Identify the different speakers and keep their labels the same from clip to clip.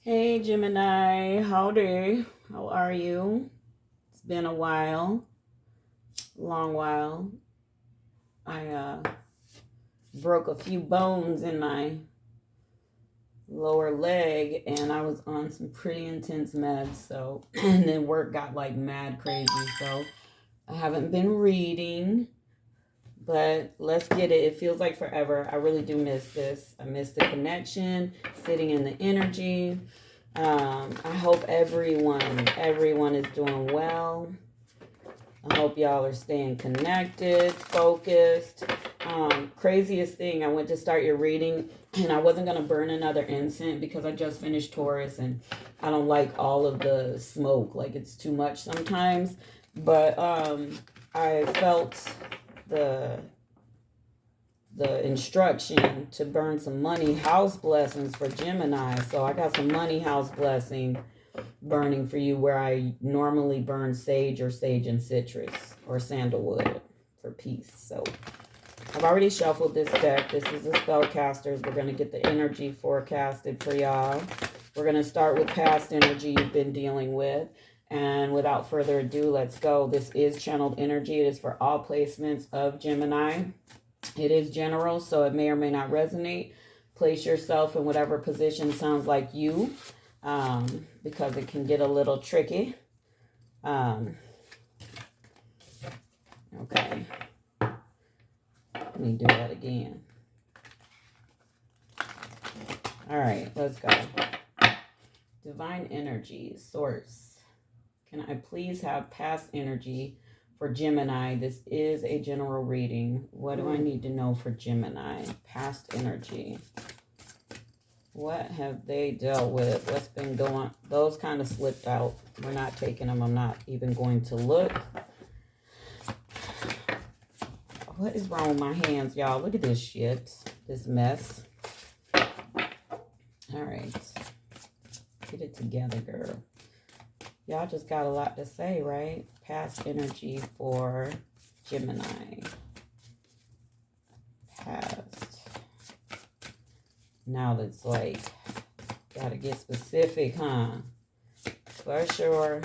Speaker 1: Hey Gemini, howdy. How are you? It's been a while, long while. I broke a few bones in my lower leg and I was on some pretty intense meds, so and then work got like mad crazy, so I haven't been reading, but let's get it. It feels like forever. I really do miss this. I miss the connection, sitting in the energy. I hope everyone is doing well. I hope y'all are staying connected, focused. Craziest thing, I went to start your reading and I wasn't going to burn another incense because I just finished Taurus and I don't like all of the smoke. Like, it's too much sometimes. But I felt the instruction to burn some money house blessings for Gemini. So I got some money house blessing burning for you where I normally burn sage or sage and citrus or sandalwood for peace. So I've already shuffled this deck. This is the spellcasters. We're going to get the energy forecasted for y'all. We're going to start with past energy you've been dealing with. And without further ado, let's go. This is channeled energy. It is for all placements of Gemini. It is general, so it may or may not resonate. Place yourself in whatever position sounds like you, because it can get a little tricky. Okay. Let me do that again. All right, let's go. Divine energy, source. Can I please have past energy for Gemini? This is a general reading. What do I need to know for Gemini? Past energy. What have they dealt with? What's been going on? Those kind of slipped out. We're not taking them. I'm not even going to look. What is wrong with my hands, y'all? Look at this shit. This mess. All right. Get it together, girl. Y'all just got a lot to say, right? Past energy for Gemini. Past. Now that's like, gotta get specific, huh? For sure.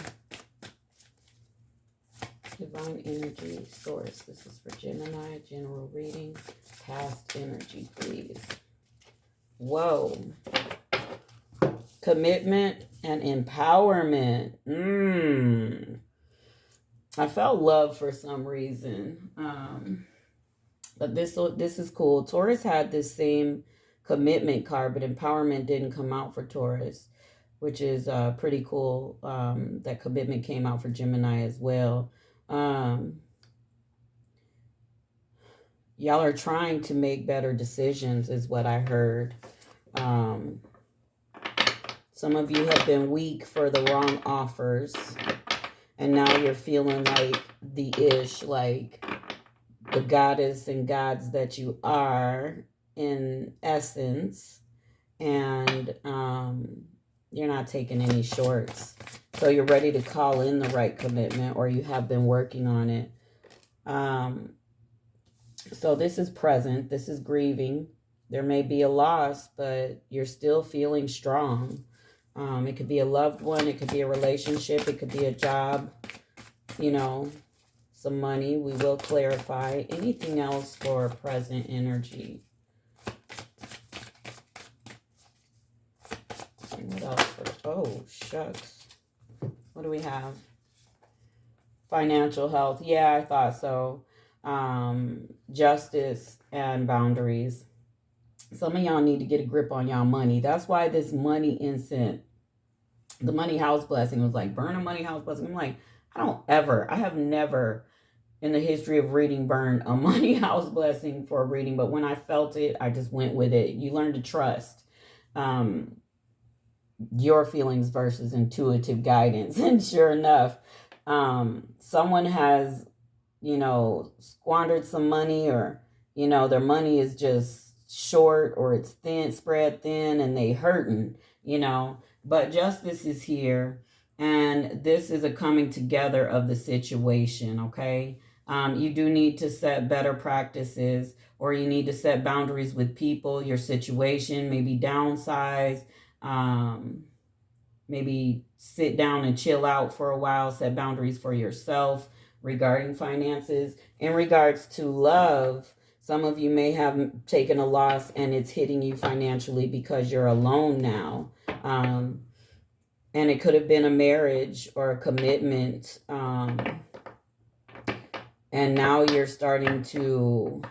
Speaker 1: Divine energy source. This is for Gemini. General reading. Past energy, please. Whoa. Commitment and empowerment. I felt love for some reason. But this is cool. Taurus had this same commitment card, but empowerment didn't come out for Taurus, which is pretty cool. That commitment came out for Gemini as well. Y'all are trying to make better decisions is what I heard. Some of you have been weak for the wrong offers. And now you're feeling like the ish, like the goddess and gods that you are in essence. And you're not taking any shorts. So you're ready to call in the right commitment, or you have been working on it. So this is present. This is grieving. There may be a loss, but you're still feeling strong. It could be a loved one. It could be a relationship. It could be a job. You know, some money. We will clarify. Anything else for present energy? And what else for? Oh, shucks. What do we have? Financial health. Yeah, I thought so. Justice and boundaries. Some of y'all need to get a grip on y'all money. That's why this money incense, the money house blessing, was like, burn a money house blessing. I'm like, I have never in the history of reading burned a money house blessing for a reading. But when I felt it, I just went with it. You learn to trust your feelings versus intuitive guidance. And sure enough, someone has, squandered some money, or, their money is just short, or it's thin, spread thin, and they hurting, but justice is here, and this is a coming together of the situation. Okay. You do need to set better practices, or you need to set boundaries with people, your situation, maybe downsize, maybe sit down and chill out for a while, set boundaries for yourself regarding finances. In regards to love, some of you may have taken a loss and it's hitting you financially because you're alone now. And it could have been a marriage or a commitment. And now you're starting to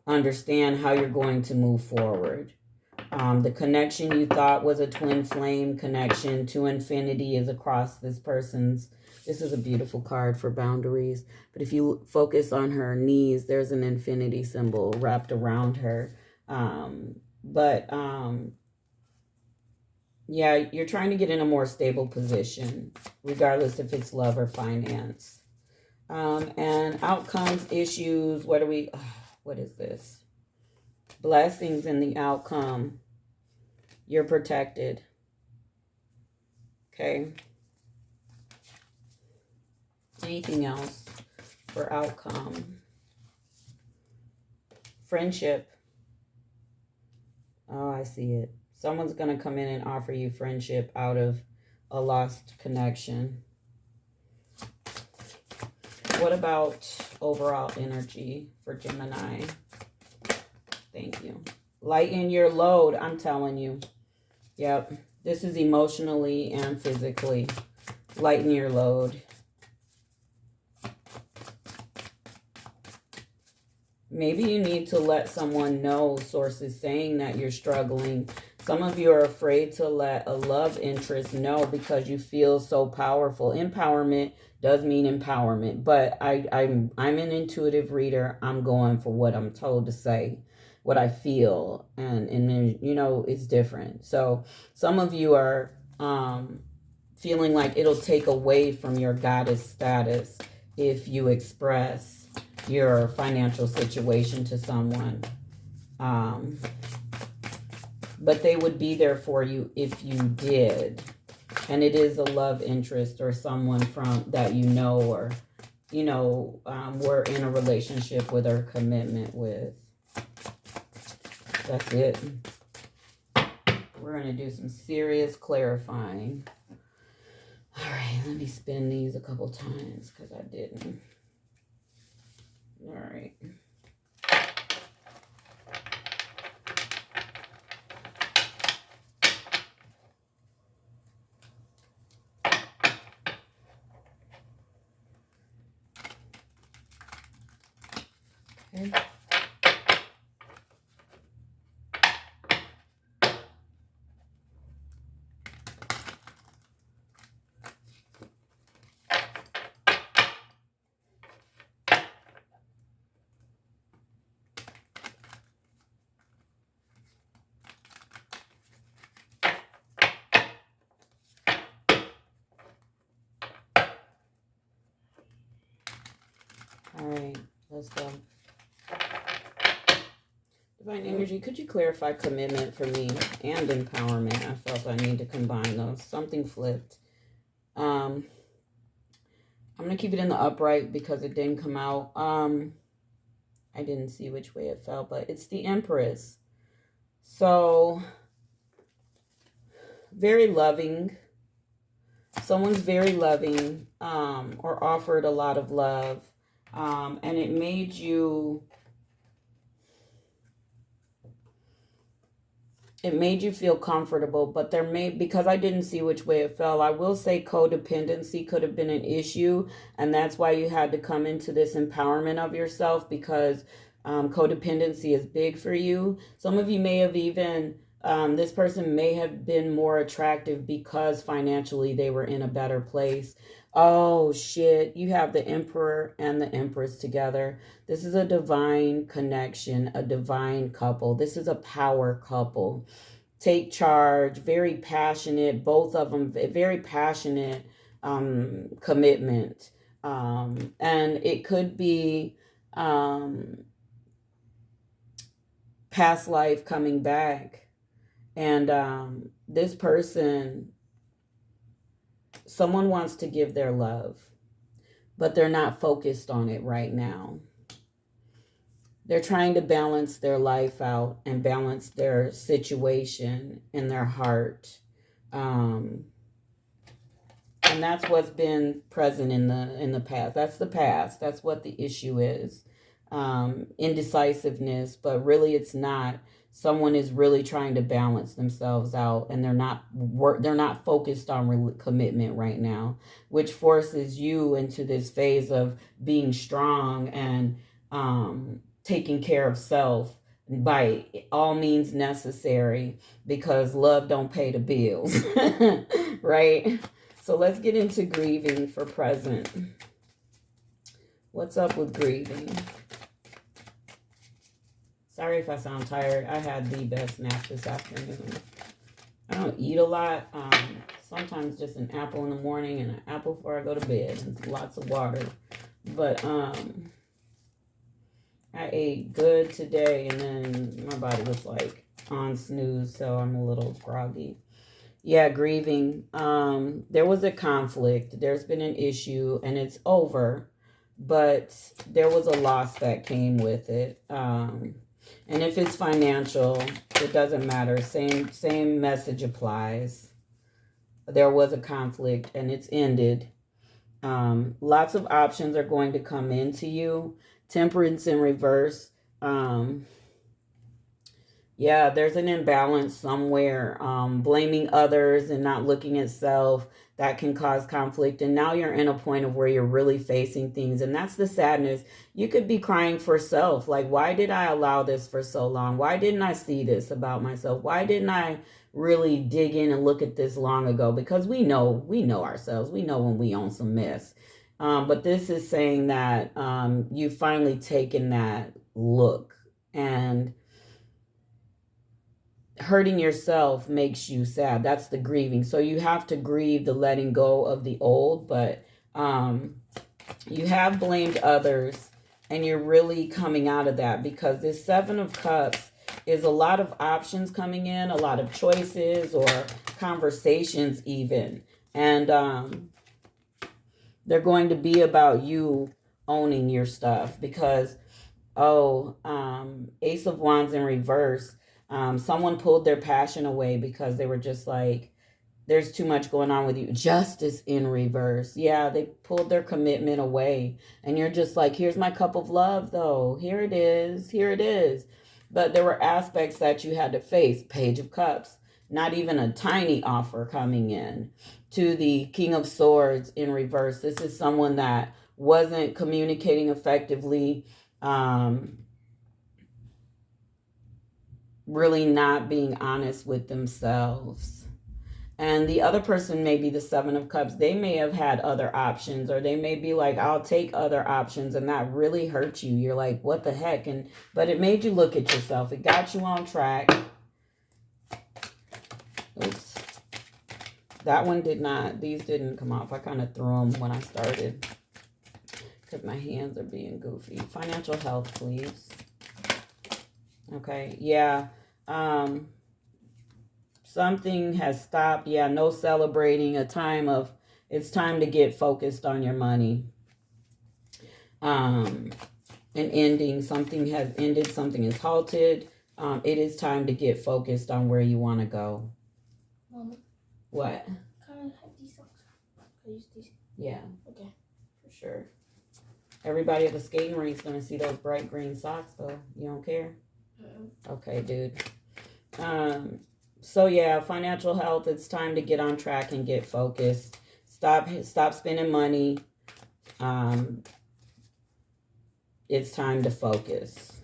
Speaker 1: understand how you're going to move forward. The connection you thought was a twin flame connection to infinity is across this person's. This is a beautiful card for boundaries. But if you focus on her knees, there's an infinity symbol wrapped around her. Yeah, you're trying to get in a more stable position, regardless if it's love or finance. And outcomes, issues, what is this? Blessings in the outcome. You're protected. Okay. Anything else for outcome? Friendship. Oh, I see it. Someone's going to come in and offer you friendship out of a lost connection. What about overall energy for Gemini? Thank you. Lighten your load, I'm telling you. Yep. This is emotionally and physically. Lighten your load. Maybe you need to let someone know, sources saying that you're struggling. Some of you are afraid to let a love interest know because you feel so powerful. Empowerment does mean empowerment, but I'm an intuitive reader. I'm going for what I'm told to say, what I feel, and then, you know, it's different. So some of you are feeling like it'll take away from your goddess status if you express your financial situation to someone. But they would be there for you if you did. And it is a love interest or someone from that you know, or, you know, we're in a relationship with or commitment with. That's it. We're going to do some serious clarifying. All right, let me spin these a couple times because I didn't. All right. Okay. All right, let's go. Divine Energy, could you clarify commitment for me and empowerment? I felt I need to combine those. Something flipped. I'm going to keep it in the upright because it didn't come out. I didn't see which way it fell, but it's the Empress. So, very loving. Someone's very loving, or offered a lot of love. And it made you feel comfortable, but there may, because I didn't see which way it fell, I will say codependency could have been an issue, and that's why you had to come into this empowerment of yourself, because codependency is big for you. Some of you may have even, this person may have been more attractive because financially they were in a better place. Oh shit, you have the Emperor and the Empress together. This is a divine connection, a divine couple. This is a power couple. Take charge, very passionate, both of them, very passionate commitment. And it could be past life coming back. And this person, someone wants to give their love, but they're not focused on it right now. They're trying to balance their life out and balance their situation in their heart. And that's what's been present in the past. That's the past. That's what the issue is. Indecisiveness, but really it's not. Someone is really trying to balance themselves out, and they're not focused on commitment right now, which forces you into this phase of being strong and taking care of self by all means necessary, because love don't pay the bills. Right? So let's get into grieving for present. What's up with grieving? Sorry if I sound tired. I had the best nap this afternoon. I don't eat a lot. Sometimes just an apple in the morning and an apple before I go to bed and lots of water. But I ate good today, and then my body was like on snooze, so I'm a little groggy. Yeah, grieving. There was a conflict. There's been an issue, and it's over, but there was a loss that came with it. And if it's financial, it doesn't matter. Same message applies. There was a conflict, and it's ended. Lots of options are going to come into you. Temperance in reverse. Yeah, there's an imbalance somewhere. Blaming others and not looking at self, that can cause conflict. And now you're in a point of where you're really facing things. And that's the sadness. You could be crying for self. Like, why did I allow this for so long? Why didn't I see this about myself? Why didn't I really dig in and look at this long ago? Because we know ourselves. We know when we own some mess. But this is saying that you've finally taken that look, and hurting yourself makes you sad. That's the grieving. So you have to grieve the letting go of the old, but you have blamed others, and you're really coming out of that, because this Seven of Cups is a lot of options coming in, a lot of choices or conversations even. And they're going to be about you owning your stuff, because, Ace of Wands in reverse. Someone pulled their passion away because they were just like, there's too much going on with you. Justice in reverse. Yeah, they pulled their commitment away. And you're just like, here's my cup of love, though. Here it is. Here it is. But there were aspects that you had to face. Page of Cups. Not even a tiny offer coming in. To the King of Swords in reverse. This is someone that wasn't communicating effectively. Really not being honest with themselves. And the other person may be the Seven of Cups. They may have had other options, or they may be like, I'll take other options, and that really hurt you. You're like, what the heck? But it made you look at yourself. It got you on track. Oops. That one did not. These didn't come off. I kind of threw them when I started because my hands are being goofy. Financial health, please. Okay, yeah. Something has stopped. Yeah, no celebrating. It's time to get focused on your money. An ending. Something has ended. Something is halted. It is time to get focused on where you want to go.
Speaker 2: Mama.
Speaker 1: What?
Speaker 2: Can I have these socks? Can I use these?
Speaker 1: Yeah.
Speaker 2: Okay.
Speaker 1: For sure. Everybody at the skating rink is going to see those bright green socks, though. You don't care? Okay, dude. So yeah, financial health, it's time to get on track and get focused. Stop spending money. It's time to focus.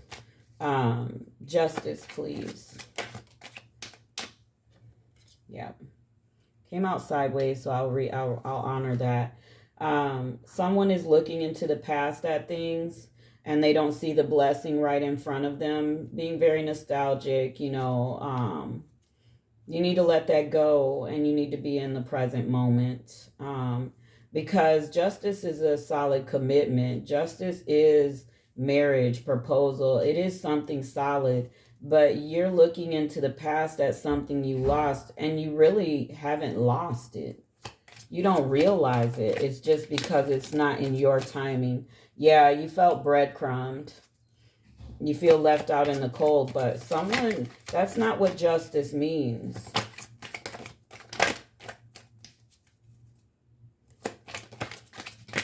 Speaker 1: Justice, please. Yeah. Came out sideways, so I'll honor that. Someone is looking into the past at things, and they don't see the blessing right in front of them. Being very nostalgic, you need to let that go, and you need to be in the present moment. Because justice is a solid commitment. Justice is marriage, proposal. It is something solid, but you're looking into the past at something you lost, and you really haven't lost it. You don't realize it. It's just because it's not in your timing. Yeah, you felt breadcrumbed. You feel left out in the cold, but that's not what justice means.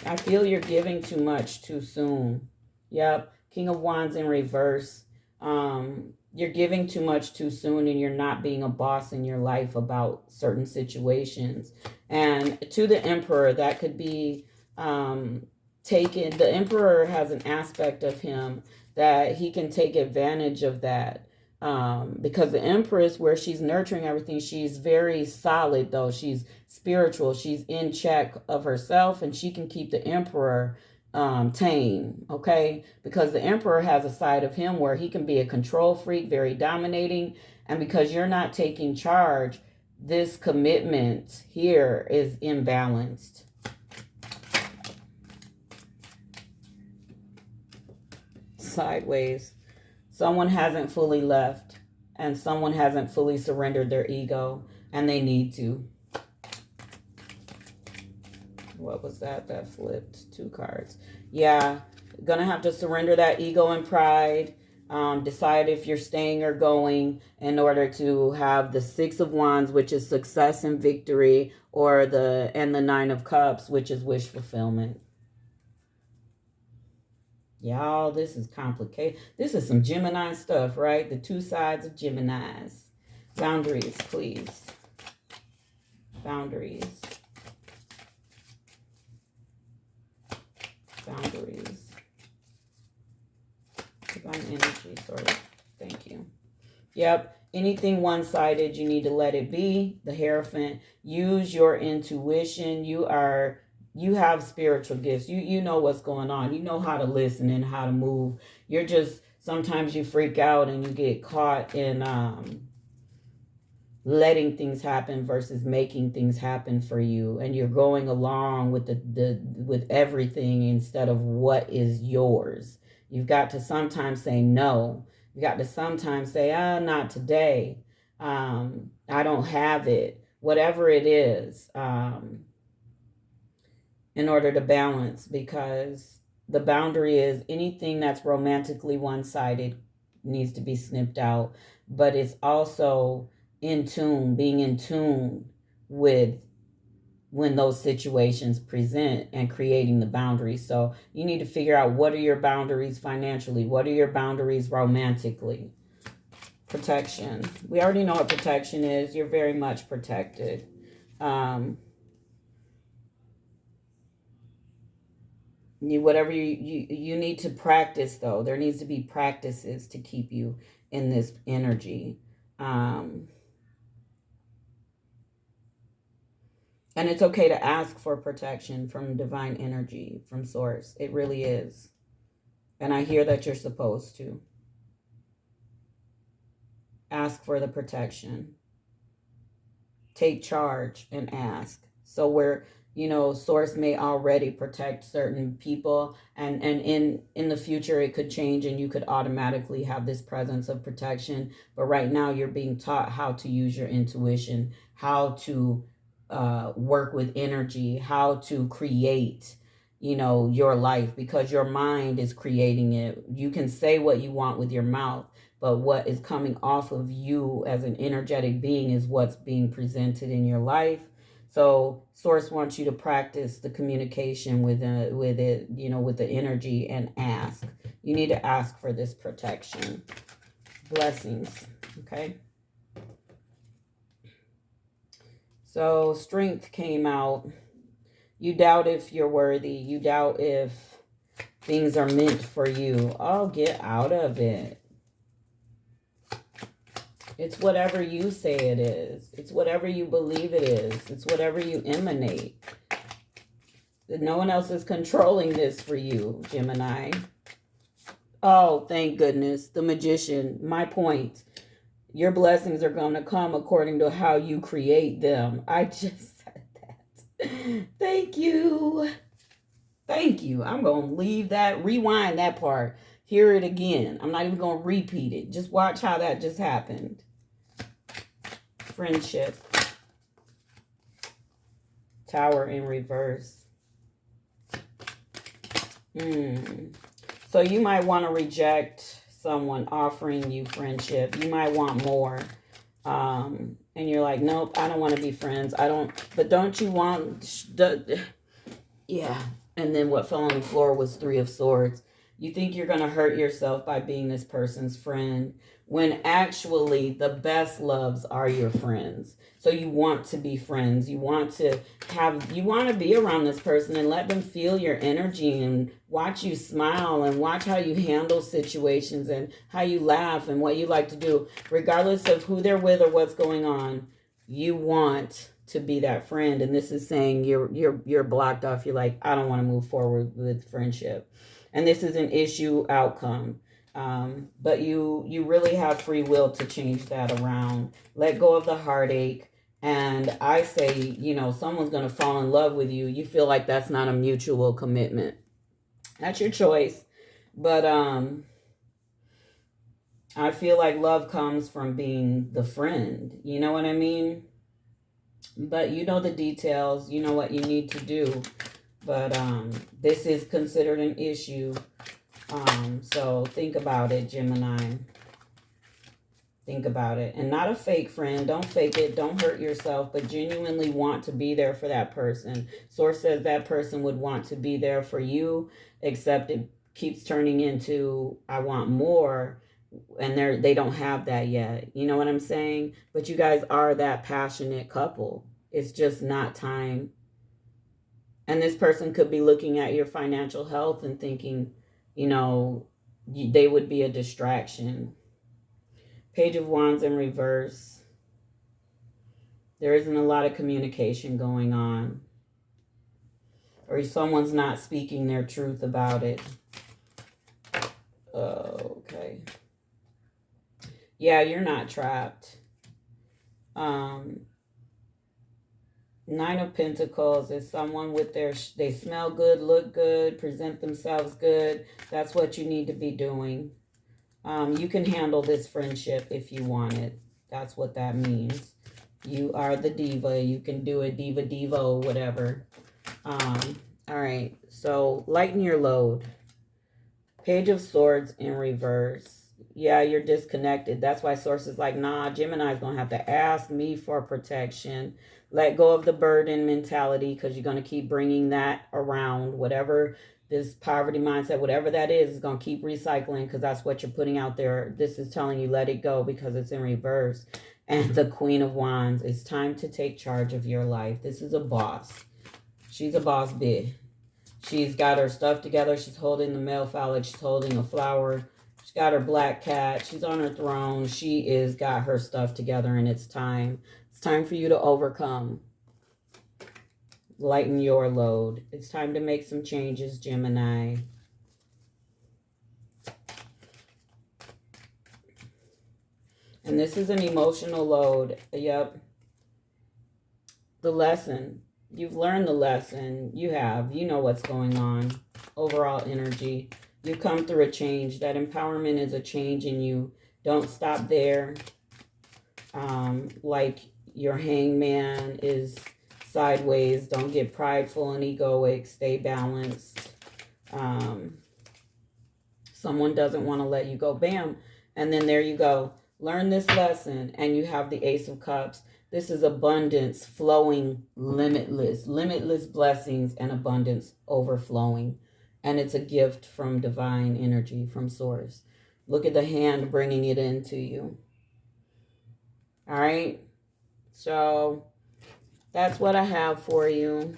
Speaker 1: I feel you're giving too much too soon. Yep. King of Wands in reverse. You're giving too much too soon, and you're not being a boss in your life about certain situations. And to the Emperor, that could be taken. The Emperor has an aspect of him that he can take advantage of that. Because the Empress, where she's nurturing everything, she's very solid though. She's spiritual. She's in check of herself, and she can keep the Emperor tame, okay? Because the Emperor has a side of him where he can be a control freak, very dominating. And because you're not taking charge, this commitment here is imbalanced. Sideways. Someone hasn't fully left, and someone hasn't fully surrendered their ego, and they need to. What was that? That flipped 2 cards. Yeah, gonna have to surrender that ego and pride. Decide if you're staying or going in order to have the 6 of Wands, which is success and victory, or the 9 of Cups, which is wish fulfillment. Y'all, this is complicated. This is some Gemini stuff, right? The 2 sides of Geminis. Boundaries, please. Boundaries. Boundaries. Divine energy, sorry. Thank you. Yep. Anything one-sided, you need to let it be. The Hierophant. Use your intuition. You have spiritual gifts. You know what's going on. You know how to listen and how to move. You're just, sometimes you freak out and you get caught in letting things happen versus making things happen for you. And you're going along with with everything instead of what is yours. You've got to sometimes say no. You got to sometimes say, not today. I don't have it. Whatever it is. In order to balance, because the boundary is anything that's romantically one-sided needs to be snipped out, but it's also in tune, being in tune with when those situations present and creating the boundaries. So you need to figure out, what are your boundaries financially? What are your boundaries romantically? Protection. We already know what protection is. You're very much protected. Whatever you need to practice, though. There needs to be practices to keep you in this energy. And it's okay to ask for protection from divine energy, from source. It really is. And I hear that you're supposed to. Ask for the protection. Take charge and ask. So where, source may already protect certain people, and in the future it could change and you could automatically have this presence of protection. But right now you're being taught how to use your intuition, how to work with energy, how to create, your life, because your mind is creating it. You can say what you want with your mouth, but what is coming off of you as an energetic being is what's being presented in your life. So source wants you to practice the communication with it, with the energy, and ask. You need to ask for this protection. Blessings. Okay. So strength came out. You doubt if you're worthy. You doubt if things are meant for you. Oh, get out of it. It's whatever you say it is. It's whatever you believe it is. It's whatever you emanate. No one else is controlling this for you, Gemini. Oh, thank goodness. The Magician. My point. Your blessings are going to come according to how you create them. I just said that. Thank you. Thank you. I'm going to leave that, rewind that part. Hear it again. I'm not even going to repeat it. Just watch how that just happened. Friendship. Tower in reverse. So you might want to reject someone offering you friendship. You might want more. And you're like, nope, I don't want to be friends. But don't you want... Yeah. And then what fell on the floor was Three of Swords. You think you're going to hurt yourself by being this person's friend, when actually the best loves are your friends. So you want to be friends. You want to be around this person and let them feel your energy and watch you smile and watch how you handle situations and how you laugh and what you like to do. Regardless of who they're with or what's going on, you want to be that friend. And this is saying you're blocked off. You're like, I don't want to move forward with friendship. And this is an issue outcome. But you really have free will to change that around. Let go of the heartache. And I say, you know, someone's going to fall in love with you. You feel like that's not a mutual commitment. That's your choice. But I feel like love comes from being the friend. You know what I mean? But you know the details. You know what you need to do. But this is considered an issue. So think about it, Gemini. Think about it. And not a fake friend. Don't fake it. Don't hurt yourself. But genuinely want to be there for that person. Source says that person would want to be there for you. Except it keeps turning into, I want more. And they don't have that yet. You know what I'm saying? But you guys are that passionate couple. It's just not time. And this person could be looking at your financial health and thinking, you know, they would be a distraction. Page of Wands in reverse. There isn't a lot of communication going on. Or someone's not speaking their truth about it. Okay. Yeah, you're not trapped. Nine of Pentacles is someone with they smell good, look good, present themselves good. That's what you need to be doing. You can handle this friendship if you want it. That's what that means. You are the diva. You can do it, diva, whatever. All right. So lighten your load. Page of Swords in reverse. Yeah, you're disconnected. That's why Source is like, nah, Gemini's going to have to ask me for protection. Let go of the burden mentality, because you're going to keep bringing that around. Whatever this poverty mindset, whatever that is going to keep recycling, because that's what you're putting out there. This is telling you let it go because it's in reverse. And the Queen of Wands, it's time to take charge of your life. This is a boss. She's a boss bitch. She's got her stuff together. She's holding the male phallic. She's holding a flower. She's got her black cat. She's on her throne. She is got her stuff together, and it's time. It's time for you to overcome. Lighten your load. It's time to make some changes, Gemini. And this is an emotional load. Yep. The lesson. You've learned the lesson. You have. You know what's going on. Overall energy. You come through a change. That empowerment is a change in you. Don't stop there. Like your hangman is sideways. Don't get prideful and egoic. Stay balanced. Someone doesn't want to let you go. Bam. And then there you go. Learn this lesson. And you have the Ace of Cups. This is abundance flowing, limitless. Limitless blessings and abundance overflowing. And it's a gift from divine energy, from Source. Look at the hand bringing it into you. All right. So that's what I have for you.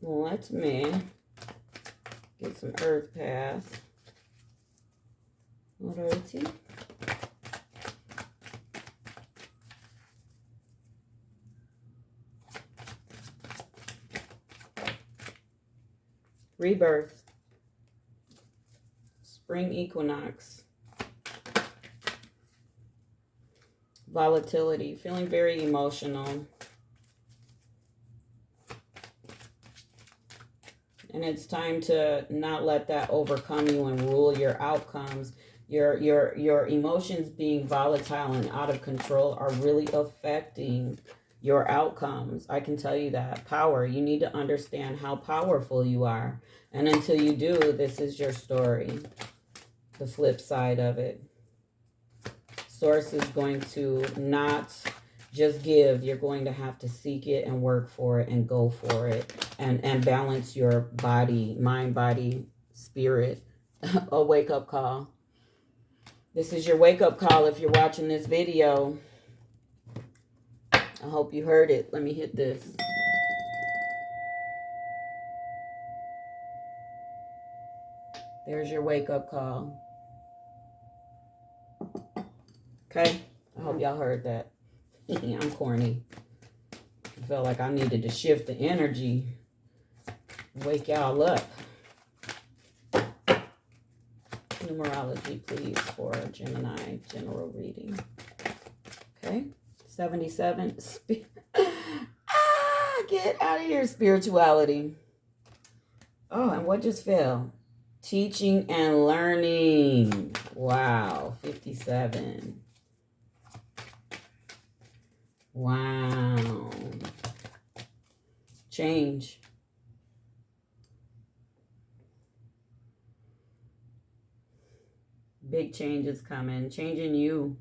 Speaker 1: Let me get some earth path. Alrighty. Rebirth. Spring equinox. Volatility. Feeling very emotional. And it's time to not let that overcome you and rule your outcomes. Your emotions being volatile and out of control are really affecting your outcomes. I can tell you that. Power. You need to understand how powerful you are. And until you do, this is your story. The flip side of it. Source is going to not just give. You're going to have to seek it and work for it and go for it and balance your body, mind, body, spirit. A wake-up call. This is your wake-up call if you're watching this video. I hope you heard it. Let me hit this. There's your wake-up call. Okay? I hope y'all heard that. I'm corny. I felt like I needed to shift the energy. Wake y'all up. Numerology, please, for Gemini general reading. Okay? 77. Get out of here, spirituality. Oh, and what just fell? Teaching and learning. Wow. 57. Wow. Change. Big changes coming. Changing you.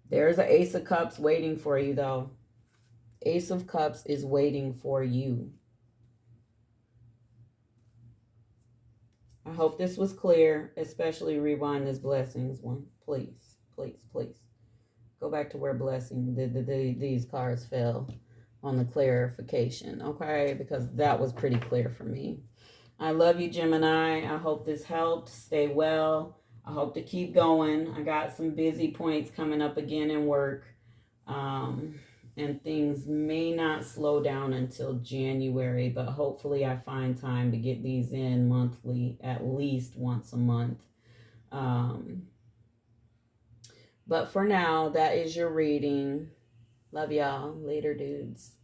Speaker 1: There's an Ace of Cups waiting for you, though. Ace of Cups is waiting for you. I hope this was clear, especially rewind this blessings one. Please, please, please. Go back to where blessing, these cards fell on the clarification, okay? Because that was pretty clear for me. I love you, Gemini. I hope this helped. Stay well. I hope to keep going. I got some busy points coming up again in work. And things may not slow down until January, but hopefully I find time to get these in monthly, at least once a month. But for now, that is your reading. Love y'all. Later, dudes.